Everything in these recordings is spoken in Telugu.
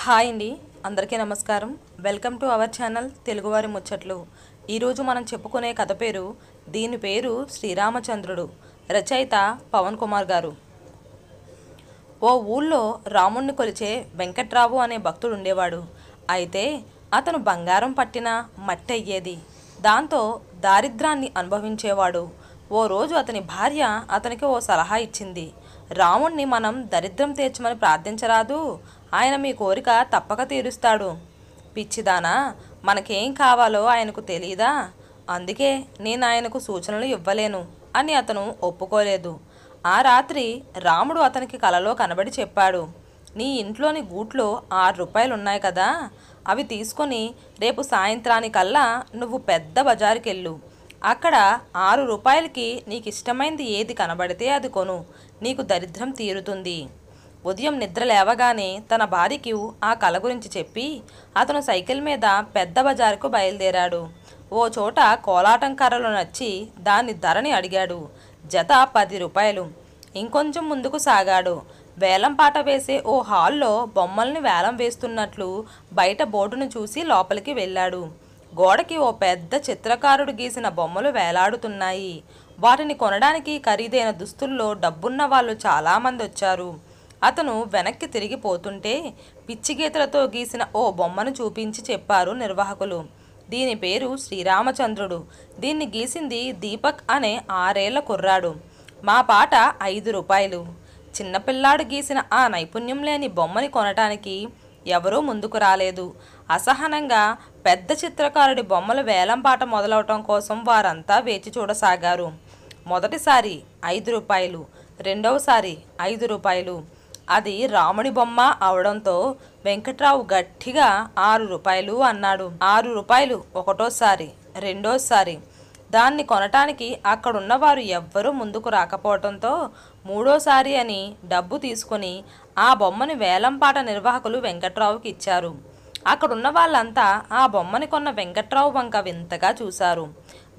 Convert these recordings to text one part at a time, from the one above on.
హాయ్ అండి, అందరికీ నమస్కారం. వెల్కమ్ టు అవర్ ఛానల్ తెలుగువారి ముచ్చట్లు. ఈరోజు మనం చెప్పుకునే కథ పేరు దీని పేరు శ్రీరామచంద్రుడు. రచయిత పవన్ కుమార్ గారు. ఓ ఊళ్ళో రాముణ్ణి కొలిచే వెంకట్రావు అనే భక్తుడు ఉండేవాడు. అయితే అతను బంగారం పట్టిన మట్టి అయ్యేది. దాంతో దారిద్రాన్ని అనుభవించేవాడు. ఓ రోజు అతని భార్య అతనికి ఓ సలహా ఇచ్చింది. రాముణ్ణి మనం దరిద్రం తీర్చమని ప్రార్థించరాదు, ఆయన మీ కోరిక తప్పక తీరుస్తాడు. పిచ్చిదానా, మనకేం కావాలో ఆయనకు తెలీదా? అందుకే నేను ఆయనకు సూచనలు ఇవ్వలేను అని అతను ఒప్పుకోలేదు. ఆ రాత్రి రాముడు అతనికి కలలో కనబడి చెప్పాడు, నీ ఇంట్లోని గూట్లో 6 రూపాయలు ఉన్నాయి కదా, అవి తీసుకొని రేపు సాయంత్రానికల్లా నువ్వు పెద్ద బజారుకెళ్ళు. అక్కడ 6 రూపాయలకి నీకు ఇష్టమైంది ఏది కనబడితే అది కొను, నీకు దరిద్రం తీరుతుంది. ఉదయం నిద్ర లేవగానే తన భార్యకి ఆ కల గురించి చెప్పి అతను సైకిల్ మీద పెద్ద బజారుకు బయలుదేరాడు. ఓ చోట కోలాటం కర్రలు నచ్చి దాని ధరని అడిగాడు. జత 10 రూపాయలు. ఇంకొంచెం ముందుకు సాగాడు. వేలం పాట వేసే ఓ హాల్లో బొమ్మల్ని వేలం వేస్తున్నట్లు బయట బోర్డును చూసి లోపలికి వెళ్ళాడు. గోడకి ఓ పెద్ద చిత్రకారుడు గీసిన బొమ్మలు వేలాడుతున్నాయి. వాటిని కొనడానికి ఖరీదైన దుస్తుల్లో డబ్బున్న వాళ్ళు చాలామంది వచ్చారు. అతను వెనక్కి తిరిగిపోతుంటే పిచ్చి గీతలతో గీసిన ఓ బొమ్మను చూపించి చెప్పారు నిర్వాహకులు, దీని పేరు శ్రీరామచంద్రుడు. దీన్ని గీసింది దీపక్ అనే 6 ఏళ్ల కుర్రాడు. మా పాట 5 రూపాయలు. చిన్నపిల్లాడు గీసిన ఆ నైపుణ్యం లేని బొమ్మని కొనటానికి ఎవరూ ముందుకు రాలేదు. అసహనంగా పెద్ద చిత్రకారుడి బొమ్మల వేలంపాట మొదలవటం కోసం వారంతా వేచి చూడసాగారు. మొదటిసారి 5 రూపాయలు, రెండవసారి 5 రూపాయలు. అది రాముడి బొమ్మ అవడంతో వెంకట్రావు గట్టిగా 6 రూపాయలు అన్నాడు. 6 రూపాయలు ఒకటోసారి, రెండోసారి. దాన్ని కొనటానికి అక్కడున్నవారు ఎవ్వరూ ముందుకు రాకపోవడంతో మూడోసారి అని డబ్బు తీసుకుని ఆ బొమ్మని వేలంపాట నిర్వాహకులు వెంకట్రావుకి ఇచ్చారు. అక్కడున్న వాళ్ళంతా ఆ బొమ్మని కొన్న వెంకట్రావు వంక వింతగా చూశారు.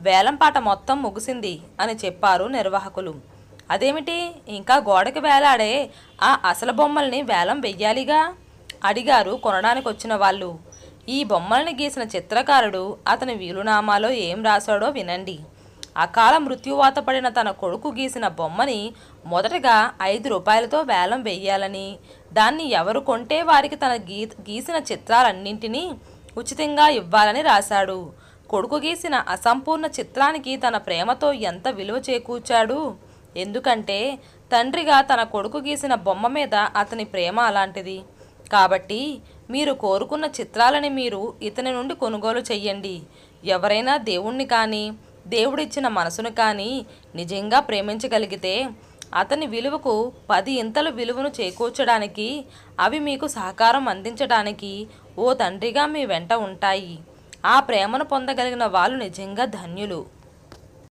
వేలంపాట మొత్తం ముగిసింది అని చెప్పారు నిర్వాహకులు. అదేమిటి, ఇంకా గోడకి వేలాడే ఆ అసలు బొమ్మల్ని వేలం వెయ్యాలిగా అడిగారు కొనడానికి వచ్చిన వాళ్ళు. ఈ బొమ్మల్ని గీసిన చిత్రకారుడు అతని వీలునామాలో ఏం రాశాడో వినండి. అకాల మృత్యువాత పడిన తన కొడుకు గీసిన బొమ్మని మొదటగా 5 రూపాయలతో వేలం వెయ్యాలని, దాన్ని ఎవరు కొంటే వారికి తన గీసిన చిత్రాలన్నింటినీ ఉచితంగా ఇవ్వాలని రాశాడు. కొడుకు గీసిన అసంపూర్ణ చిత్రానికి తన ప్రేమతో ఎంత విలువ చేకూర్చాడు. ఎందుకంటే తండ్రిగా తన కొడుకు గీసిన బొమ్మ మీద అతని ప్రేమ అలాంటిది. కాబట్టి మీరు కోరుకున్న చిత్రాలని మీరు ఇతని నుండి కొనుగోలు చెయ్యండి. ఎవరైనా దేవుణ్ణి కానీ దేవుడిచ్చిన మనసును కానీ నిజంగా ప్రేమించగలిగితే అతని విలువకు 10 ఇంతలు విలువను చేకూర్చడానికి, అవి మీకు సహకారం అందించడానికి ఓ తండ్రిగా మీ వెంట ఉంటాయి. ఆ ప్రేమను పొందగలిగిన వాళ్ళు నిజంగా ధన్యులు.